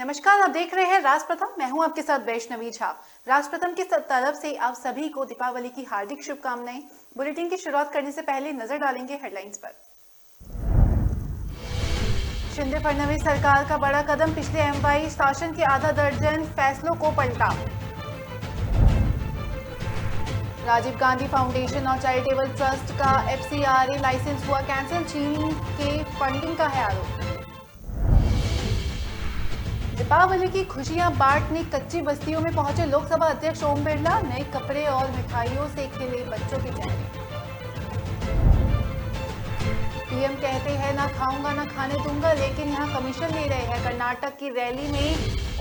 नमस्कार, आप देख रहे हैं राष्ट्रप्रथम। मैं हूं आपके साथ वैष्णवी झा। राष्ट्रप्रथम की तरफ से आप सभी को दीपावली की हार्दिक शुभकामनाएं। बुलेटिन की शुरुआत करने से पहले नजर डालेंगे हेडलाइंस पर। शिंदे फडणवीस सरकार का बड़ा कदम, पिछले एमवाई शासन के आधा दर्जन फैसलों को पलटा। राजीव गांधी फाउंडेशन और चैरिटेबल ट्रस्ट का FCRA लाइसेंस हुआ कैंसिल, चीन के फंडिंग का है आरोप। दीपावली की खुशियां बांटने कच्ची बस्तियों में पहुंचे लोकसभा अध्यक्ष ओम बिरला, नए कपड़े और मिठाइयों से खिले बच्चों के चेहरे। पीएम कहते हैं ना खाऊंगा ना खाने दूंगा, लेकिन यहां कमीशन ले रहे हैं। कर्नाटक की रैली में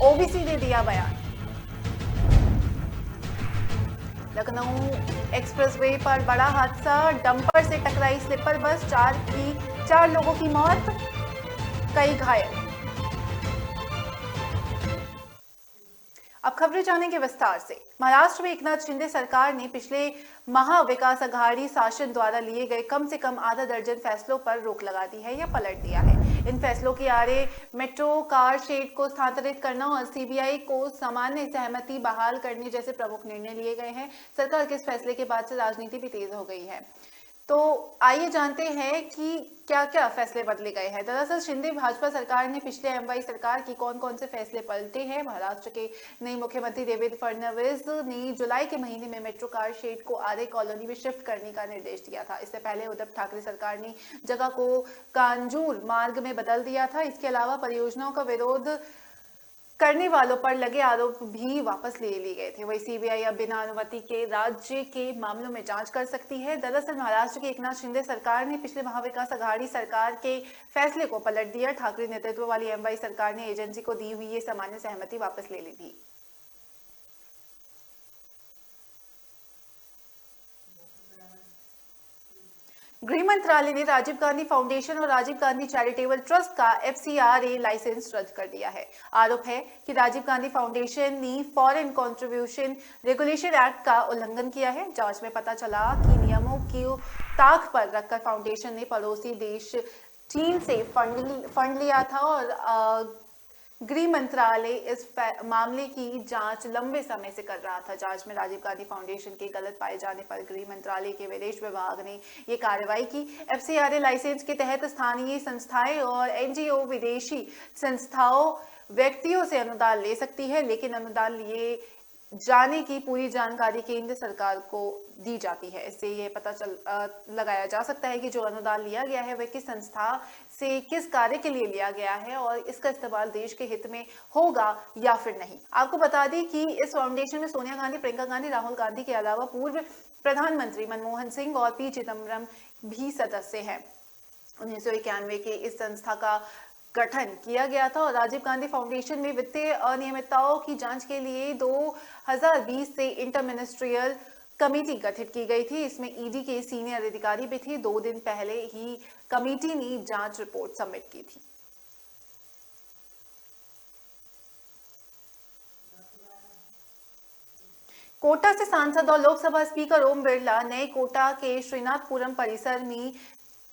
ओबीसी ने दिया बयान। लखनऊ एक्सप्रेसवे पर बड़ा हादसा, डंपर से टकराई स्लीपर बस, चार लोगों की मौत, कई घायल। अब खबरें जानेंगे विस्तार से। महाराष्ट्र में एकनाथ शिंदे सरकार ने पिछले महाविकास आघाड़ी शासन द्वारा लिए गए कम से कम आधा दर्जन फैसलों पर रोक लगा दी है या पलट दिया है। इन फैसलों के आड़े मेट्रो कार शेड को स्थानांतरित करना और सीबीआई को सामान्य सहमति बहाल करने जैसे प्रमुख निर्णय लिए गए हैं। सरकार के इस फैसले के बाद से राजनीति भी तेज हो गई है। तो आइए जानते हैं कि क्या क्या फैसले बदले गए हैं। दरअसल शिंदे भाजपा सरकार ने पिछले एमवाई सरकार की कौन कौन से फैसले पलटे हैं। महाराष्ट्र के नए मुख्यमंत्री देवेंद्र फडणवीस ने जुलाई के महीने में मेट्रो कार शेड को आरे कॉलोनी में शिफ्ट करने का निर्देश दिया था। इससे पहले उद्धव ठाकरे सरकार ने जगह को कांजूर मार्ग में बदल दिया था। इसके अलावा परियोजनाओं का विरोध करने वालों पर लगे आरोप भी वापस ले लिए गए थे। वही सीबीआई अब बिना अनुमति के राज्य के मामलों में जांच कर सकती है। दरअसल महाराष्ट्र की एकनाथ शिंदे सरकार ने पिछले महाविकास आघाड़ी सरकार के फैसले को पलट दिया। ठाकरे नेतृत्व वाली एमवाई सरकार ने एजेंसी को दी हुई ये सामान्य सहमति वापस ले ली थी। गृह मंत्रालय ने राजीव गांधी फाउंडेशन और राजीव गांधी चैरिटेबल ट्रस्ट का FCRA लाइसेंस रद्द कर दिया है। आरोप है कि राजीव गांधी फाउंडेशन ने फॉरेन कंट्रीब्यूशन रेगुलेशन एक्ट का उल्लंघन किया है। जांच में पता चला कि नियमों की ताक पर रखकर फाउंडेशन ने पड़ोसी देश चीन से फंड लिया था और गृह मंत्रालय इस मामले की जांच लंबे समय से कर रहा था। जांच में राजीव गांधी फाउंडेशन के गलत पाए जाने पर गृह मंत्रालय के विदेश विभाग ने ये कार्रवाई की। FCRA लाइसेंस के तहत स्थानीय संस्थाएं और NGO विदेशी संस्थाओं व्यक्तियों से अनुदान ले सकती है, लेकिन अनुदान लिए जाने की पूरी जानकारी केंद्र सरकार को दी जाती है। इससे ये पता लगाया जा सकता है कि जो अनुदान लिया गया है वह किस संस्था से किस कार्य के लिए लिया गया है और इसका इस्तेमाल देश के हित में होगा या फिर नहीं। आपको बता दें कि इस फाउंडेशन में सोनिया गांधी, प्रियंका गांधी, राहुल गांधी के अलावा पूर्व प्रधानमंत्री मनमोहन सिंह और P चिदम्बरम भी सदस्य हैं। 1991 के इस संस्था का गठन किया गया था और राजीव गांधी फाउंडेशन में वित्तीय अनियमितताओं की जांच के लिए 2020 से इंटर मिनिस्ट्रियल कमेटी गठित की गई थी। इसमें ईडी के सीनियर अधिकारी भी थे। 2 दिन पहले ही कमेटी ने जांच रिपोर्ट सबमिट की थी। कोटा से सांसद और लोकसभा स्पीकर ओम बिरला नए कोटा के श्रीनाथपुरम परिसर में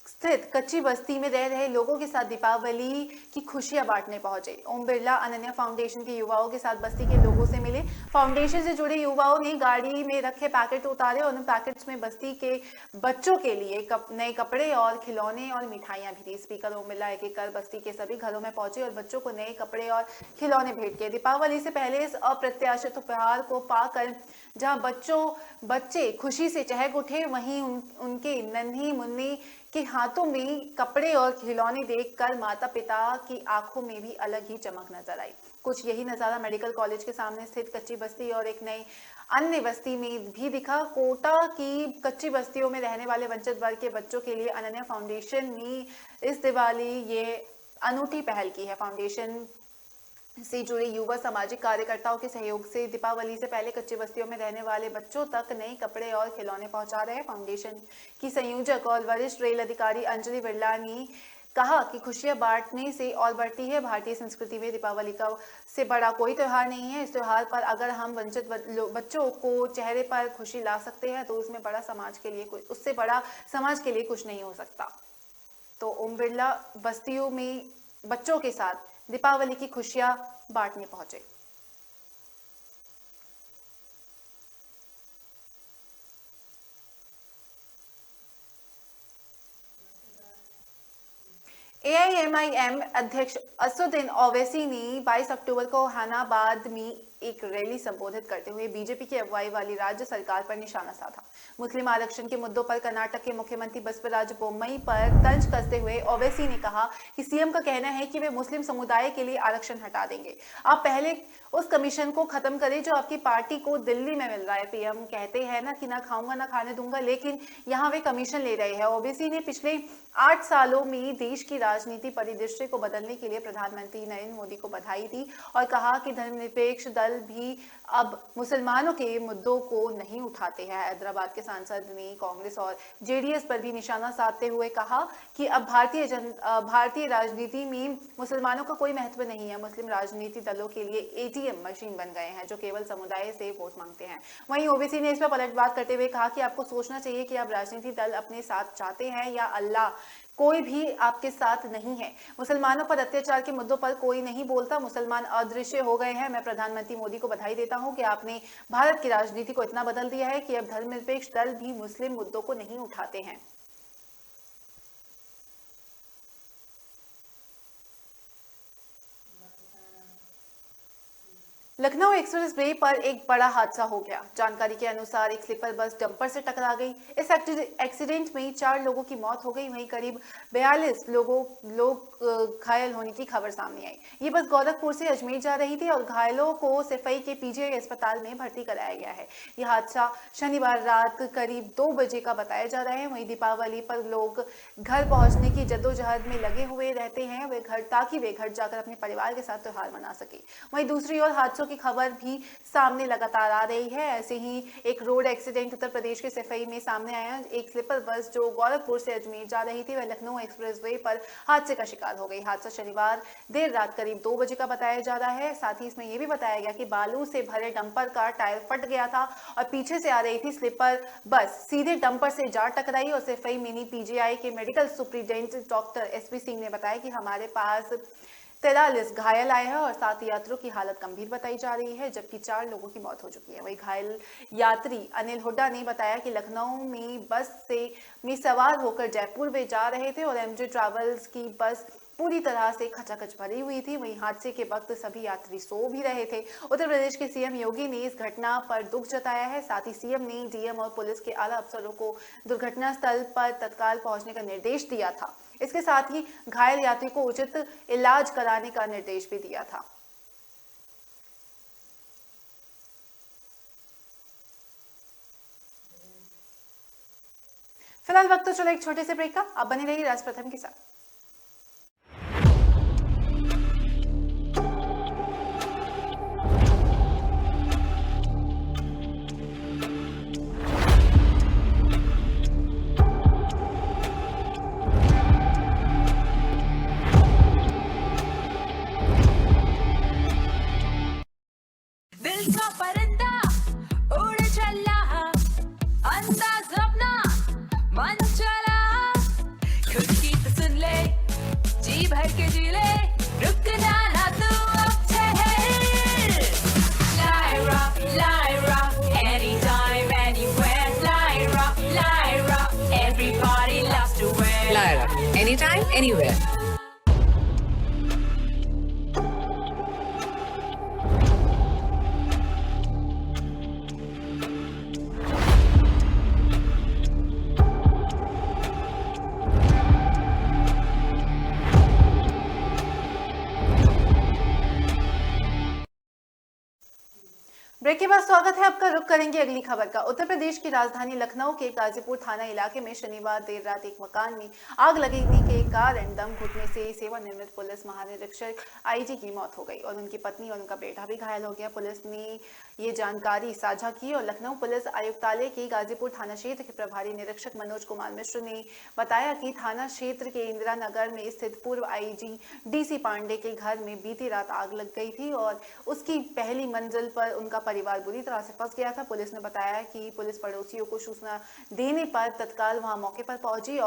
स्थित कच्ची बस्ती में रह रहे लोगों के साथ दीपावली की खुशियां बांटने पहुंचे। ओम बिरला अनन्या फाउंडेशन के युवाओं के साथ बस्ती के लोगों से मिले। फाउंडेशन से जुड़े युवाओं ने गाड़ी में रखे पैकेट उतारे और उन पैकेट्स में बस्ती के बच्चों के लिए नए कपड़े और खिलौने और मिठाइयां भी दी। स्पीकर ओम बिरला एक एक कर बस्ती के सभी घरों में पहुंचे और बच्चों को नए कपड़े और खिलौने भेंट किए। दीपावली से पहले इस अप्रत्याशित उपहार को पाकर जहां बच्चे खुशी से चहक उठे, वहीं उनके नन्ही मुन्नी के हाथों में कपड़े और खिलौने देखकर माता पिता की आंखों में भी अलग ही चमक नजर आई। कुछ यही नजारा मेडिकल कॉलेज के सामने स्थित कच्ची बस्ती और एक नई अन्य बस्ती में भी दिखा। कोटा की कच्ची बस्तियों में रहने वाले वंचित वर्ग के बच्चों के लिए अनन्या फाउंडेशन ने इस दिवाली ये अनूठी पहल की है। फाउंडेशन से जुड़े युवा सामाजिक कार्यकर्ताओं के सहयोग से दीपावली से पहले कच्ची बस्तियों में रहने वाले बच्चों तक नए कपड़े और खिलौने पहुंचा रहे हैं। फाउंडेशन की संयोजक और वरिष्ठ रेल अधिकारी अंजलि बिरला ने कहा कि खुशियां बांटने से और बढ़ती है। भारतीय संस्कृति में दीपावली का से बड़ा कोई त्योहार नहीं है। इस त्योहार पर अगर हम वंचित बच्चों को चेहरे पर खुशी ला सकते हैं तो उससे बड़ा समाज के लिए कुछ नहीं हो सकता। तो ओम बिरला बस्तियों में बच्चों के साथ दीपावली की खुशियां बांटने पहुंचे। एआईएमआईएम अध्यक्ष असदुद्दीन ओवैसी ने 22 अक्टूबर को हानाबाद में एक रैली संबोधित करते हुए बीजेपी की अगुवाई वाली राज्य सरकार पर निशाना साधा। मुस्लिम आरक्षण के मुद्दों पर कर्नाटक के मुख्यमंत्री बसवराज बोम्मई पर तंज कसते हुए ओवैसी ने कहा कि सीएम का कहना है कि वे मुस्लिम समुदाय के लिए आरक्षण हटा देंगे। आप पहले उस कमीशन को खत्म करें जो आपकी पार्टी को दिल्ली में मिल रहा है। पीएम कहते हैं ना कि ना खाऊंगा ना खाने दूंगा, लेकिन यहाँ वे कमीशन ले रहे हैं। ओवैसी ने पिछले 8 सालों में देश की राजनीति परिदृश्य को बदलने के लिए प्रधानमंत्री नरेंद्र मोदी को बधाई दी और कहा कि धर्मनिरपेक्ष दल भी अब मुसलमानों के मुद्दों को नहीं उठाते हैं। हैदराबाद के सांसद ने कांग्रेस और जेडीएस पर भी निशाना साधते हुए कहा कि अब भारतीय राजनीति में मुसलमानों का कोई महत्व नहीं है। मुस्लिम राजनीति दलों के लिए एटीएम मशीन बन गए हैं जो केवल समुदाय से वोट मांगते हैं। वहीं ओवैसी ने इस पर पलटवार करते हुए कहा कि आपको सोचना चाहिए कि आप राजनीति दल अपने साथ चाहते हैं या अल्लाह, कोई भी आपके साथ नहीं है। मुसलमानों पर अत्याचार के मुद्दों पर कोई नहीं बोलता। मुसलमान अदृश्य हो गए हैं। मैं प्रधानमंत्री मोदी को बधाई देता हूं कि आपने भारत की राजनीति को इतना बदल दिया है कि अब धर्मनिरपेक्ष दल भी मुस्लिम मुद्दों को नहीं उठाते हैं। लखनऊ एक्सप्रेस वे पर एक बड़ा हादसा हो गया। जानकारी के अनुसार एक स्लीपर बस डंपर से टकरा गई। इस एक्सीडेंट में 4 लोगों की मौत हो गई। वहीं करीब 42 लोग घायल होने की खबर सामने आई। ये बस गोरखपुर से अजमेर जा रही थी और घायलों को सिफई के पीजीआई अस्पताल में भर्ती कराया गया है। यह हादसा शनिवार रात करीब 2 बजे का बताया जा रहा है। वहीं दीपावली पर लोग घर पहुंचने की जद्दोजहद में लगे हुए रहते हैं, ताकि वे घर जाकर अपने परिवार के साथ त्योहार मना सके। वहीं दूसरी ओर हादसों की खबर भी सामने लगातार आ रही है। ऐसे ही एक रोड एक्सीडेंट उत्तर प्रदेश के सिफई में सामने आया। एक स्लीपर बस जो गोरखपुर से अजमेर जा रही थी वह लखनऊ एक्सप्रेसवे पर हादसे का शिकार हो गई। हादसा शनिवार देर रात करीब 2 बजे का बताया जा रहा है। साथ ही इसमें यह भी बताया गया कि बालू से भरे डंपर का टायर फट गया था और पीछे से आ रही थी स्लीपर बस सीधे डंपर से जा टकराई। और सिफई मिनी पीजीआई के medical superintendent doctor SP Singh ने बताया कि हमारे पास 43 घायल आए हैं और 7 यात्रियों की हालत गंभीर बताई जा रही है, जबकि 4 लोगों की मौत हो चुकी है। वही घायल यात्री अनिल हुड्डा ने बताया कि लखनऊ में बस में सवार होकर जयपुर वे जा रहे थे और एमजे ट्रैवल्स की बस पूरी तरह से खचाखच भरी हुई थी। वहीं हादसे के वक्त सभी यात्री सो भी रहे थे। उत्तर प्रदेश के सीएम योगी ने इस घटना पर दुख जताया है। साथ ही सीएम ने डीएम और पुलिस के आला अफसरों को दुर्घटना स्थल पर तत्काल पहुंचने का निर्देश दिया था। इसके साथ ही घायल यात्री को उचित इलाज कराने का निर्देश भी दिया था। फिलहाल वक्त तो चलो एक छोटे से ब्रेक का। अब बने रहिए राज प्रथम के साथ। Anytime, anywhere. ब्रेक के बाद स्वागत है आपका। रुख करेंगे अगली खबर का। उत्तर प्रदेश की राजधानी लखनऊ के गाजीपुर थाना इलाके में शनिवार देर रात एक मकान में आग लगने के कारण दम घुटने से सेवानिवृत्त पुलिस महानिरीक्षक आईजी की मौत हो गई और उनकी पत्नी और उनका बेटा भी घायल हो गया। पुलिस ने ये जानकारी साझा की और लखनऊ पुलिस आयुक्तालय के गाजीपुर थाना क्षेत्र के प्रभारी निरीक्षक मनोज कुमार मिश्र ने बताया कि थाना क्षेत्र के इंदिरा नगर में स्थित पूर्व आईजी डीसी पांडे के घर में बीती रात आग लग गई थी और उसकी पहली मंजिल पर उनका परिवार बुरी तरह से फंस गया था। पुलिस ने बताया कि पुलिस पड़ोसियों को सूचना देने पर तत्काल वहां मौके पर पहुंची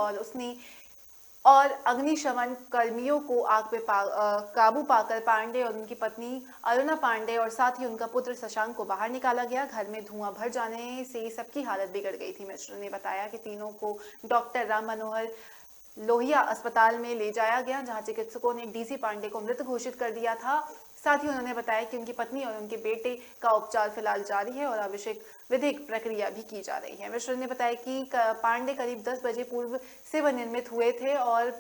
और अग्निशमन कर्मियों को आग पे काबू पाकर पांडे और उनकी पत्नी अरुणा पांडे और साथ ही उनका पुत्र शशांक को बाहर निकाला गया। घर में धुआं भर जाने से सबकी हालत बिगड़ गई थी। मिश्र ने बताया कि तीनों को डॉक्टर राम मनोहर लोहिया अस्पताल में ले जाया गया, जहां चिकित्सकों ने डीसी पांडे को मृत घोषित कर दिया था। साथ ही उन्होंने बताया कि उनकी पत्नी और उनके बेटे का उपचार फिलहाल जारी है और आवश्यक विधिक प्रक्रिया भी की जा रही है। मिश्र ने बताया कि पांडे करीब 10 बजे पूर्व सेवानिवृत्त हुए थे और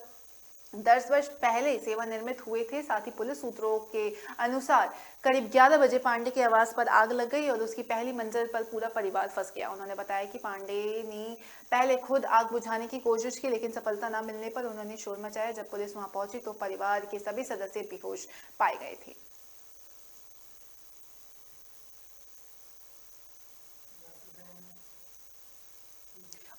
10 वर्ष पहले सेवानिवृत्त हुए थे। साथ ही पुलिस सूत्रों के अनुसार करीब 11 बजे पांडे के आवास पर आग लग गई और उसकी पहली मंजिल पर पूरा परिवार फंस गया। उन्होंने बताया कि पांडे ने पहले खुद आग बुझाने की कोशिश की, लेकिन सफलता न मिलने पर उन्होंने शोर मचाया। जब पुलिस वहां पहुंची तो परिवार के सभी सदस्य बेहोश पाए गए थे।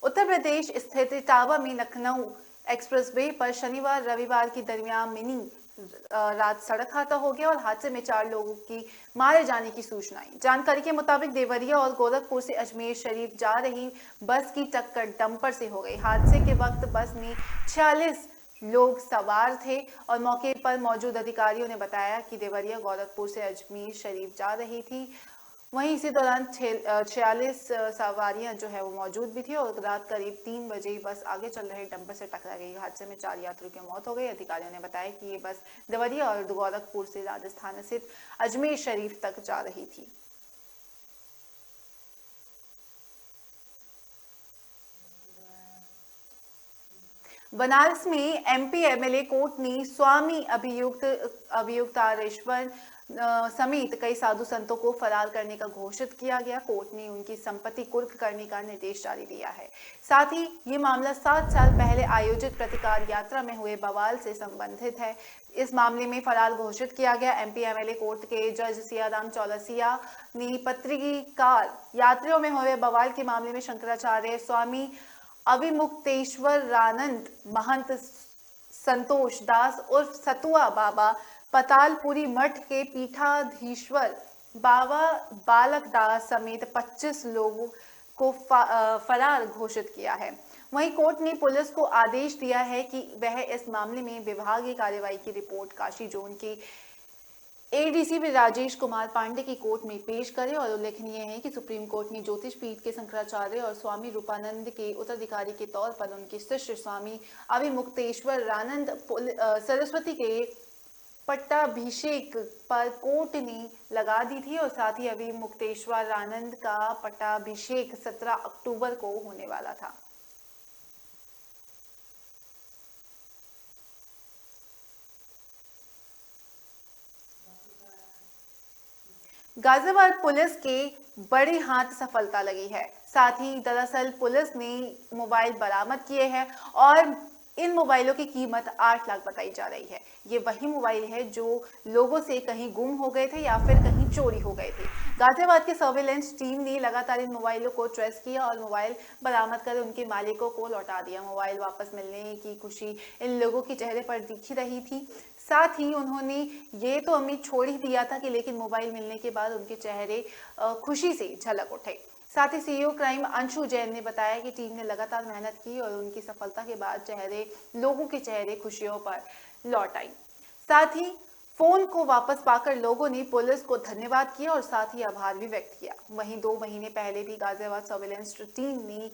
उत्तर प्रदेश स्थित इटावा में लखनऊ एक्सप्रेसवे पर शनिवार रविवार की दरमियान मिनी रात सड़क हादसा हो गया और हादसे में 4 लोगों की मारे जाने की सूचना आई। जानकारी के मुताबिक देवरिया और गोरखपुर से अजमेर शरीफ जा रही बस की टक्कर डंपर से हो गई। हादसे के वक्त बस में 46 लोग सवार थे और मौके पर मौजूद अधिकारियों ने बताया कि देवरिया गोरखपुर से अजमेर शरीफ जा रही थी। वहीं इसी दौरान 46 सवारियां जो है वो मौजूद भी थी और रात करीब 3 बजे बस आगे चल रहे डंपर से टकरा गई। हादसे में 4 यात्रियों की मौत हो गई। अधिकारियों ने बताया कि ये बस देवरिया और गोरखपुर से राजस्थान स्थित अजमेर शरीफ तक जा रही थी। बनारस में एमपी एमएलए कोर्ट ने स्वामी अभियुक्तारेश्वर समेत कई साधु संतों को फरार करने का घोषित किया गया। कोर्ट ने उनकी संपत्ति कुर्क करने का निर्देश जारी दिया है। साथ ही ये मामला 7 साल पहले आयोजित प्रतिकार यात्रा में हुए बवाल से संबंधित है। इस मामले में फरार घोषित किया गया। एमपी एमएलए कोर्ट के जज सियाराम चौरसिया ने पत्रिकार यात्रियों में हुए बवाल के मामले में शंकराचार्य स्वामी अविमुक्तेश्वरानंद महंत संतोष दास उर्फ सतुआ बाबा पतालपुरी मठ के पीठाधीश्वर बाबा बालक दास समेत 25 लोगों को फरार घोषित किया है। वहीं कोर्ट ने पुलिस को आदेश दिया है कि वह इस मामले में विभागीय कार्रवाई की रिपोर्ट काशी जोन के एडीसीपी राजेश कुमार पांडे की कोर्ट में पेश करे। और उल्लेखनीय है कि सुप्रीम कोर्ट ने ज्योतिष पीठ के शंकराचार्य और स्वामी रूपानंद के उत्तराधिकारी के तौर पर उनके शिष्य स्वामी अविमुक्तेश्वरानंद सरस्वती के पट्टाभिषेक पर कोर्ट ने लगा दी थी और साथ ही अविमुक्तेश्वरानंद का पट्टाभिषेक 17 अक्टूबर को होने वाला था। गाजियाबाद पुलिस के बड़े हाथ सफलता लगी है। साथ ही दरअसल पुलिस ने मोबाइल बरामद किए हैं और इन मोबाइलों की कीमत 8 लाख बताई जा रही है। ये वही मोबाइल है जो लोगों से कहीं गुम हो गए थे या फिर कहीं चोरी हो गए थे। गाजियाबाद की सर्विलांस टीम ने लगातार इन मोबाइलों को ट्रेस किया और मोबाइल बरामद कर उनके मालिकों को लौटा दिया। मोबाइल वापस मिलने की खुशी इन लोगों के चेहरे पर दिखी रही थी। साथ ही उन्होंने ये तो उम्मीद छोड़ ही दिया था कि लेकिन मोबाइल मिलने के बाद उनके चेहरे खुशी से झलक उठे। साथ ही सीईओ क्राइम अंशु जैन ने बताया कि टीम ने लगातार मेहनत की और उनकी सफलता के बाद लोगों के चेहरे खुशियों पर लौट आई। साथ ही फोन को वापस पाकर लोगों ने पुलिस को धन्यवाद किया और साथ ही आभार भी व्यक्त किया। वहीं 2 महीने पहले भी गाजियाबाद सर्विलांस टीम ने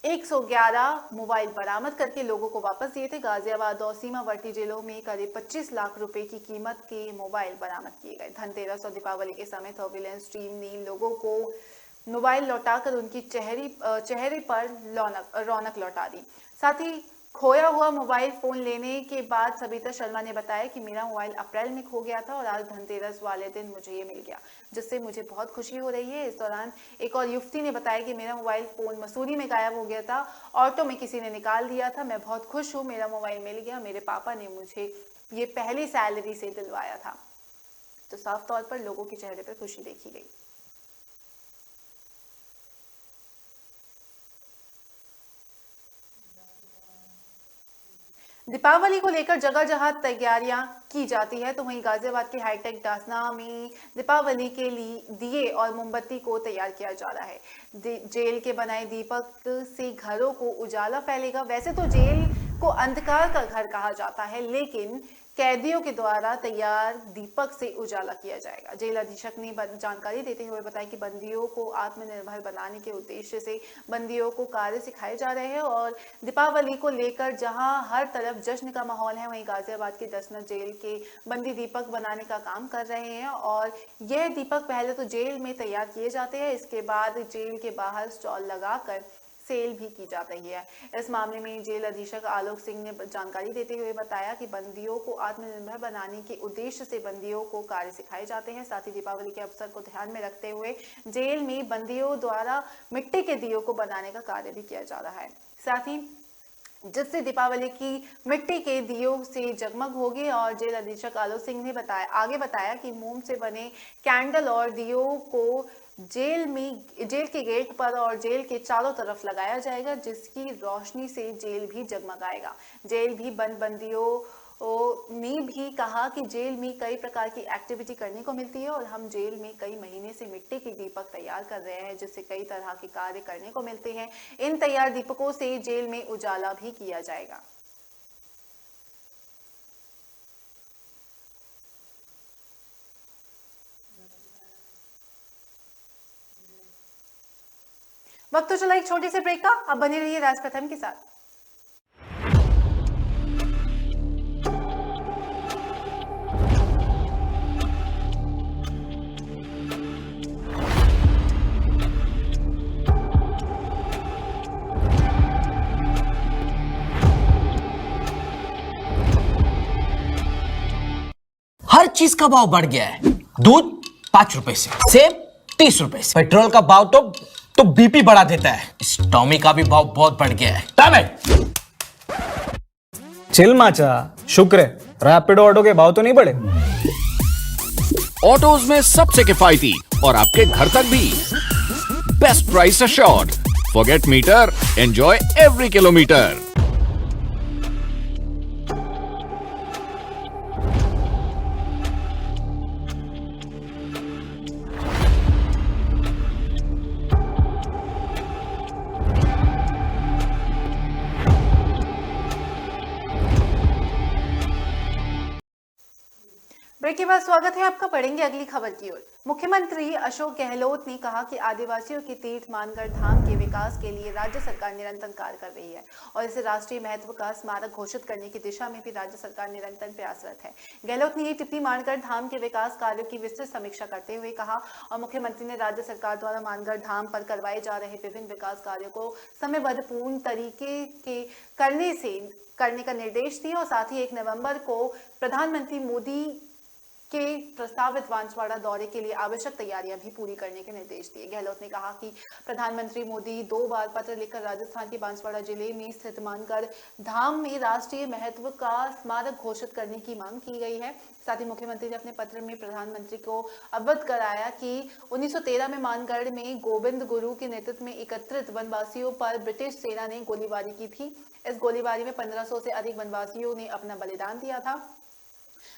111 मोबाइल बरामद करके लोगों को वापस दिए थे। गाजियाबाद और सीमावर्ती जिलों में करीब 25 लाख रुपए की कीमत के मोबाइल बरामद किए गए। धनतेरस और दीपावली के समय सर्विलांस टीम ने लोगों को मोबाइल लौटाकर उनकी चेहरे पर रौनक लौटा दी। साथ ही खोया हुआ मोबाइल फोन लेने के बाद सबिता शर्मा ने बताया कि मेरा मोबाइल अप्रैल में खो गया था और आज धनतेरस वाले दिन मुझे ये मिल गया, जिससे मुझे बहुत खुशी हो रही है। इस दौरान एक और युवती ने बताया कि मेरा मोबाइल फोन मसूरी में गायब हो गया था, ऑटो में किसी ने निकाल दिया था, मैं बहुत खुश हूँ, मेरा मोबाइल मिल गया, मेरे पापा ने मुझे ये पहली सैलरी से दिलवाया था। तो साफ तौर पर लोगों के चेहरे पर खुशी देखी गई। दीपावली को लेकर जगह जहां तैयारियां की जाती है तो वहीं गाजियाबाद के हाईटेक डासना में दीपावली के लिए दिए और मोमबत्ती को तैयार किया जा रहा है। जेल के बनाए दीपक से घरों को उजाला फैलेगा। वैसे तो जेल को अंधकार का घर कहा जाता है, लेकिन कैदियों के द्वारा तैयार दीपक से उजाला किया जाएगा। जेल अधीक्षक ने जानकारी देते हुए बताया कि बंदियों को आत्मनिर्भर बनाने के उद्देश्य से बंदियों को कार्य सिखाए जा रहे हैं और दीपावली को लेकर जहां हर तरफ जश्न का माहौल है, वहीं गाजियाबाद के 10 नग जेल के बंदी दीपक बनाने का काम कर रहे हैं। और यह दीपक पहले तो जेल में तैयार किए जाते हैं, इसके बाद जेल के बाहर स्टॉल लगाकर सेल भी की जा रही है। इस मामले में जेल अधीक्षक आलोक सिंह ने जानकारी देते हुए बताया कि बंदियों को आत्मनिर्भर बनाने के उद्देश्य से बंदियों को कार्य सिखाए जाते हैं। साथ ही दीपावली के अवसर को ध्यान में रखते हुए जेल में बंदियों द्वारा मिट्टी के दियों को बनाने का कार्य भी किया जा रहा है, साथ ही जिससे दीपावली की मिट्टी के दियों से जगमग होगी। और जेल अधीक्षक आलोक सिंह ने आगे बताया कि मोम से बने कैंडल और दियों को जेल के गेट पर और जेल के चारों तरफ लगाया जाएगा, जिसकी रोशनी से जेल भी जगमगाएगा। जेल भी बंदियों ने भी कहा कि जेल में कई प्रकार की एक्टिविटी करने को मिलती है और हम जेल में कई महीने से मिट्टी के दीपक तैयार कर रहे हैं, जिससे कई तरह के कार्य करने को मिलते हैं। इन तैयार दीपकों से जेल में उजाला भी किया जाएगा। वक्त तो चला एक छोटी सी ब्रेक का, अब बने रहिए राज प्रथम के साथ। हर चीज का भाव बढ़ गया है। दूध 5 रुपए से, सेब 30 रुपए से, पेट्रोल का भाव तो बीपी बढ़ा देता है। इस टॉमी का भी भाव बहुत बढ़ गया है। चिल माचा, शुक्र है रैपिडो ऑटो के भाव तो नहीं बढ़े। ऑटोज में सबसे किफायती और आपके घर तक भी best price assured. Forget meter, enjoy every kilometre. Break के बाद स्वागत है आपका। पढ़ेंगे अगली खबर की ओर। मुख्यमंत्री अशोक गहलोत ने कहा कि आदिवासियों के तीर्थ मानगढ़ धाम के विकास के लिए राज्य सरकार निरंतर कार्य कर रही है और इसे राष्ट्रीय महत्व का स्मारक घोषित करने की दिशा में भी राज्य सरकार निरंतर प्रयासरत है। गहलोत ने ये टिप्पणी मानगढ़ धाम के विकास कार्यों की विस्तृत समीक्षा करते हुए कहा और मुख्यमंत्री ने राज्य सरकार द्वारा मानगढ़ धाम पर करवाए जा रहे विभिन्न विकास कार्यों को समयबद्ध पूर्ण तरीके के करने का निर्देश दिया और साथ ही 1 नवंबर को प्रधानमंत्री मोदी के प्रस्तावित बांसवाड़ा दौरे के लिए आवश्यक तैयारियां भी पूरी करने के निर्देश दिए। गहलोत ने कहा कि प्रधानमंत्री मोदी 2 बार पत्र लिखकर राजस्थान के बांसवाड़ा जिले में स्थित मानगढ़ धाम में राष्ट्रीय महत्व का स्मारक घोषित करने की मांग की गई है। साथ ही मुख्यमंत्री ने अपने पत्र में प्रधानमंत्री को अवगत कराया कि 1913 में मानगढ़ में गोविंद गुरु के नेतृत्व में एकत्रित वनवासियों पर ब्रिटिश सेना ने गोलीबारी की थी। इस गोलीबारी में 1500 से अधिक वनवासियों ने अपना बलिदान दिया था।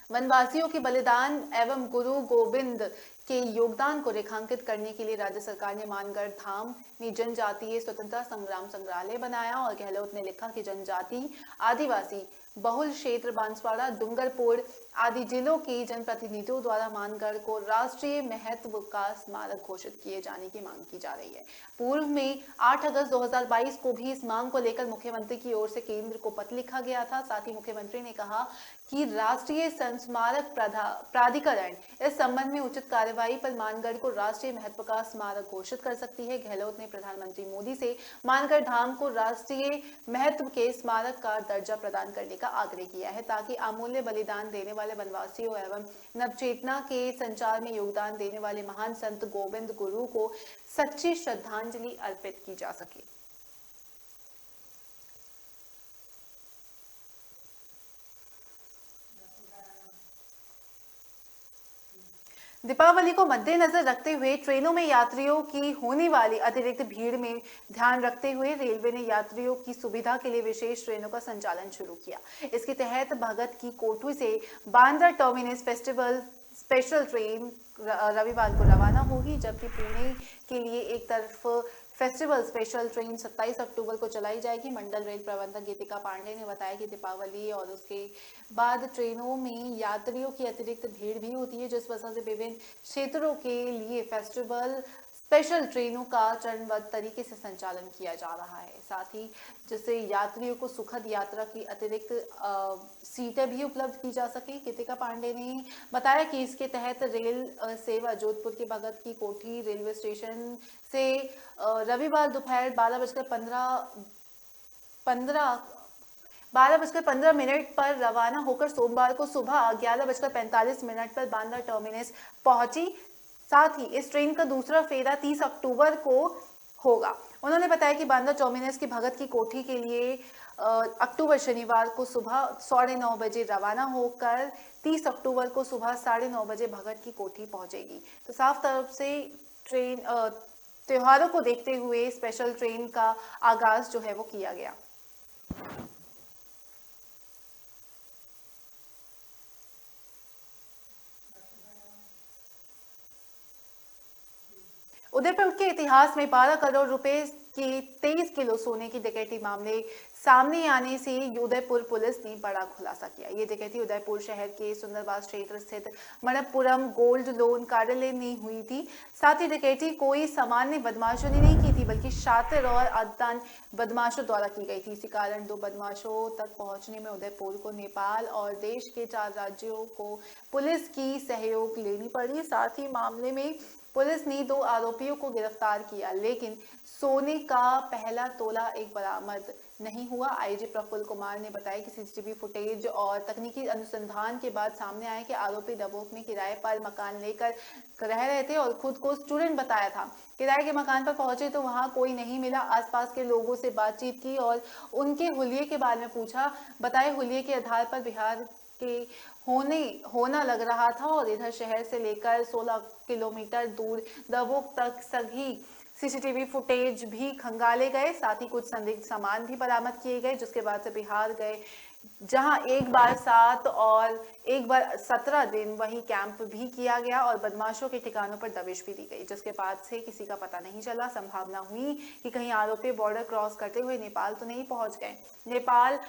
वनवासियों के बलिदान एवं गुरु गोविंद के योगदान को रेखांकित करने के लिए राज्य सरकार ने मानगढ़ धाम में जनजातीय स्वतंत्रता संग्राम संग्रहालय बनाया और गहलोत ने लिखा कि जनजाति आदिवासी बहुल क्षेत्र बांसवाड़ा, डूंगरपुर आदि जिलों के जनप्रतिनिधियों द्वारा मानगढ़ को राष्ट्रीय महत्व का स्मारक घोषित किए जाने की मांग की जा रही है। पूर्व में 8 अगस्त 2022 को भी इस मांग को लेकर मुख्यमंत्री की ओर से केंद्र को पत्र लिखा गया था। साथ ही मुख्यमंत्री ने कहा कि राष्ट्रीय स्मारक प्राधिकरण इस संबंध में उचित कार्यवाही पर मानगढ़ को राष्ट्रीय महत्व का स्मारक घोषित कर सकती है। गहलोत ने प्रधानमंत्री मोदी से मानगढ़ धाम को राष्ट्रीय महत्व के स्मारक का दर्जा प्रदान करने का आग्रह किया है ताकि अमूल्य बलिदान देने वाले वनवासियों एवं नवचेतना के संचार में योगदान देने वाले महान संत गोविंद गुरु को सच्ची श्रद्धांजलि अर्पित की जा सके। दीपावली को मद्देनजर रखते हुए ट्रेनों में यात्रियों की होने वाली अतिरिक्त भीड़ में ध्यान रखते हुए रेलवे ने यात्रियों की सुविधा के लिए विशेष ट्रेनों का संचालन शुरू किया। इसके तहत भगत की कोठी से Bandra terminus festival special train रविवार को रवाना होगी, जबकि पुणे के लिए एक तरफ फेस्टिवल स्पेशल ट्रेन 27 अक्टूबर को चलाई जाएगी। मंडल रेल प्रबंधक गीतिका पांडे ने बताया कि दीपावली और उसके बाद ट्रेनों में यात्रियों की अतिरिक्त भीड़ भी होती है, जिस वजह से विभिन्न क्षेत्रों के लिए फेस्टिवल स्पेशल ट्रेनों का चरणबद्ध तरीके से संचालन किया जा रहा है। साथ ही जिससे यात्रियों को सुखद यात्रा की अतिरिक्त सीटें भी उपलब्ध की जा सके। गीतिका पांडे ने बताया कि इसके तहत रेल सेवा जोधपुर के भगत की कोठी रेलवे स्टेशन से रविवार दोपहर 12:15 पर रवाना होकर सोमवार को सुबह 11:45 पर बांद्रा टर्मिनस पहुंची। साथ ही इस ट्रेन का दूसरा फेरा 30 अक्टूबर को होगा। उन्होंने बताया कि बांद्रा टर्मिनस की भगत की कोठी के लिए अक्टूबर शनिवार को सुबह 9:30 बजे रवाना होकर 30 अक्टूबर को सुबह 9:30 बजे भगत की कोठी पहुंचेगी। तो साफ तरफ से ट्रेन त्योहारों को देखते हुए स्पेशल ट्रेन का आगाज जो है वो किया गया। उदयपुर के इतिहास में 12 करोड़ रुपए की 23 किलो सोने की डकैती मामले सामने आने से उदयपुर पुलिस ने बड़ा खुलासा किया। ये डकैती उदयपुर शहर के सुंदरबास क्षेत्र स्थित मणप्पुरम गोल्ड लोन कार्यालय में हुई थी। साथ ही डकैती कोई सामान्य बदमाशों ने नहीं की थी, बल्कि शातिर और अदनान बदमाशों द्वारा की गई थी। इसी कारण दो बदमाशों तक पहुंचने में उदयपुर को नेपाल और देश के 4 राज्यों को पुलिस की सहयोग लेनी पड़ी। साथ ही मामले में पुलिस ने 2 आरोपियों को गिरफ्तार किया, लेकिन सोने का पहला तोला एक बरामद नहीं हुआ। आईजी प्रफुल्ल कुमार ने बताया कि सीसीटीवी फुटेज और तकनीकी अनुसंधान के बाद सामने आया कि आरोपी डबोक में किराए पर मकान लेकर रह रहे थे और खुद को स्टूडेंट बताया था। किराए के मकान पर पहुंचे तो वहां कोई नहीं मिला। आसपास के लोगों से बातचीत की और उनके हुलिये के बारे में पूछा। बताए हुलिये के आधार पर बिहार के होना लग रहा था और इधर शहर से लेकर 16 किलोमीटर दूर दबोक तक सभी सीसीटीवी फुटेज भी खंगाले गए। साथ ही कुछ संदिग्ध सामान भी बरामद किए गए, जिसके बाद से बिहार गए, जहां एक बार 7 और एक बार 17 दिन वही कैंप भी किया गया और बदमाशों के ठिकानों पर दबिश भी दी गई, जिसके बाद से किसी का पता नहीं चला। संभावना हुई कि कहीं आरोपी बॉर्डर क्रॉस करते हुए नेपाल तो नहीं पहुंच गए। नेपाल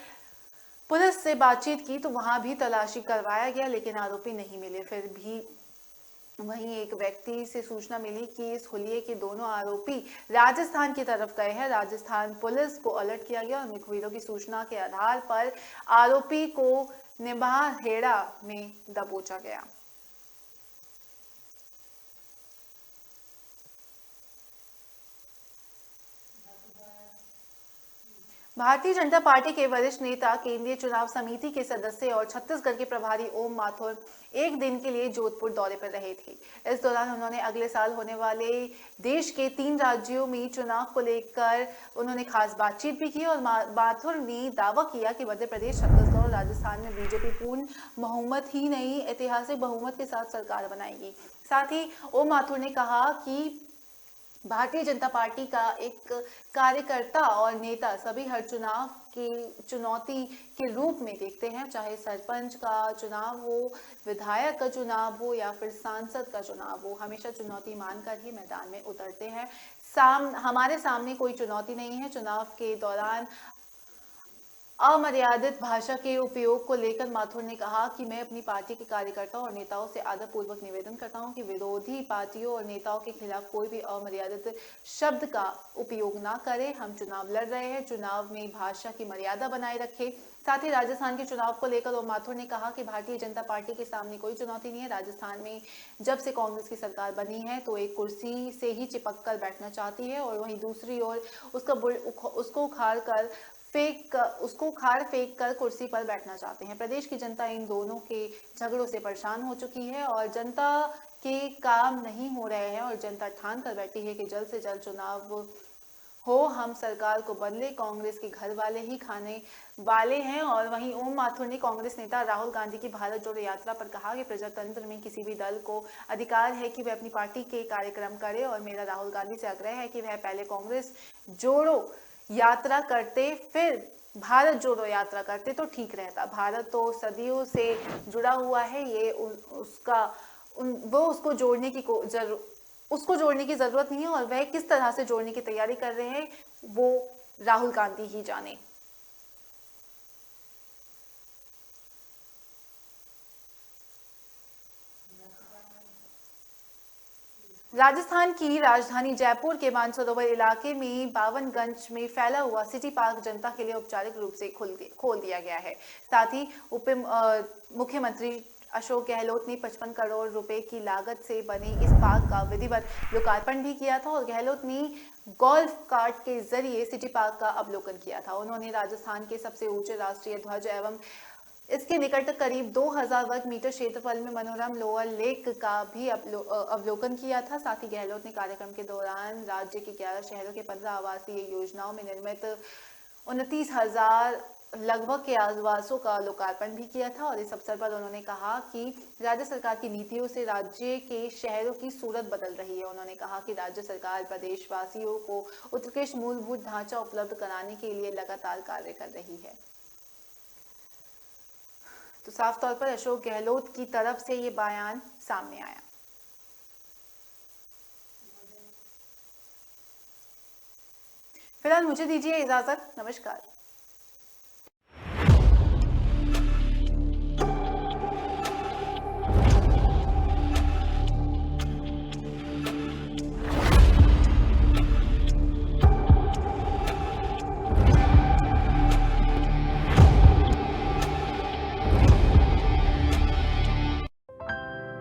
पुलिस से बातचीत की तो वहां भी तलाशी करवाया गया, लेकिन आरोपी नहीं मिले। फिर भी वहीं एक व्यक्ति से सूचना मिली कि इस हुलिये के दोनों आरोपी राजस्थान की तरफ गए हैं। राजस्थान पुलिस को अलर्ट किया गया और मुखबिरों की सूचना के आधार पर आरोपी को निम्बाहेड़ा में दबोचा गया। भारतीय जनता पार्टी के वरिष्ठ नेता, केंद्रीय चुनाव समिति के सदस्य और छत्तीसगढ़ के प्रभारी ओम माथुर एक दिन के लिए जोधपुर दौरे पर रहे थे। इस दौरान उन्होंने अगले साल होने वाले देश के 3 राज्यों में चुनाव को लेकर उन्होंने खास बातचीत भी की और माथुर ने दावा किया कि मध्य प्रदेश, छत्तीसगढ़ और राजस्थान में बीजेपी पूर्ण बहुमत ही नहीं, ऐतिहासिक बहुमत के साथ सरकार बनाएगी। साथ ही ओम माथुर ने कहा कि भारतीय जनता पार्टी का एक कार्यकर्ता और नेता सभी हर चुनाव की चुनौती के रूप में देखते हैं, चाहे सरपंच का चुनाव हो, विधायक का चुनाव हो या फिर सांसद का चुनाव हो, हमेशा चुनौती मानकर ही मैदान में उतरते हैं। हमारे सामने कोई चुनौती नहीं है। चुनाव के दौरान अमर्यादित भाषा के उपयोग को लेकर माथुर ने कहा कि मैं अपनी पार्टी के कार्यकर्ताओं और नेताओं से आदरपूर्वक निवेदन करता हूं कि विरोधी पार्टियों और नेताओं के खिलाफ कोई भी अमर्यादित शब्द का उपयोग ना करें। हम चुनाव लड़ रहे हैं, चुनाव में भाषा की मर्यादा बनाए रखें। साथ ही राजस्थान के चुनाव को लेकर ओम माथुर ने कहा कि भारतीय जनता पार्टी के सामने कोई चुनौती नहीं है। राजस्थान में जब से कांग्रेस की सरकार बनी है तो एक कुर्सी से ही चिपक कर बैठना चाहती है और वहीं दूसरी ओर उसको उखाड़ फेंक कर कुर्सी पर बैठना चाहते हैं। प्रदेश की जनता इन दोनों के झगड़ों से परेशान हो चुकी है और जनता के काम नहीं हो रहे हैं और जनता ठान कर बैठी है कि जल्द से जल्द चुनाव हो, हम सरकार को बदले, कांग्रेस के घर वाले ही खाने वाले हैं। और वहीं ओम माथुर ने कांग्रेस नेता राहुल गांधी की भारत जोड़ो यात्रा पर कहा कि प्रजातंत्र में किसी भी दल को अधिकार है कि वह अपनी पार्टी के कार्यक्रम करे और मेरा राहुल गांधी से आग्रह है कि वह पहले कांग्रेस जोड़ो यात्रा करते, फिर भारत जोड़ो यात्रा करते तो ठीक रहता। भारत तो सदियों से जुड़ा हुआ है, ये वो उसको जोड़ने की उसको जोड़ने की जरूरत नहीं है, और वह किस तरह से जोड़ने की तैयारी कर रहे हैं वो राहुल गांधी ही जाने। राजस्थान की राजधानी जयपुर के मानसरोवर इलाके में बावनगंज में फैला हुआ सिटी पार्क जनता के लिए औपचारिक रूप से खोल दिया गया है। साथ ही मुख्यमंत्री अशोक गहलोत ने 55 करोड़ रुपए की लागत से बने इस पार्क का विधिवत लोकार्पण भी किया था, और गहलोत ने गोल्फ कार्ट के जरिए सिटी पार्क का अवलोकन किया था। उन्होंने राजस्थान के सबसे ऊंचे राष्ट्रीय ध्वज एवं इसके निकट करीब 2000 वर्ग मीटर क्षेत्रफल में मनोरम लोअर लेक का भी अवलोकन किया था। साथ ही गहलोत ने कार्यक्रम के दौरान राज्य के 11 शहरों के 15 आवासीय योजनाओं में निर्मित 29,000 लगभग के आवासों का लोकार्पण भी किया था, और इस अवसर पर उन्होंने कहा कि राज्य सरकार की नीतियों से राज्य के शहरों की सूरत बदल रही है। उन्होंने कहा कि राज्य सरकार प्रदेशवासियों को उत्कृष्ट मूलभूत ढांचा उपलब्ध कराने के लिए लगातार कार्य कर रही है। तो साफ तौर पर अशोक गहलोत की तरफ से ये बयान सामने आया। फिलहाल मुझे दीजिए इजाजत, नमस्कार।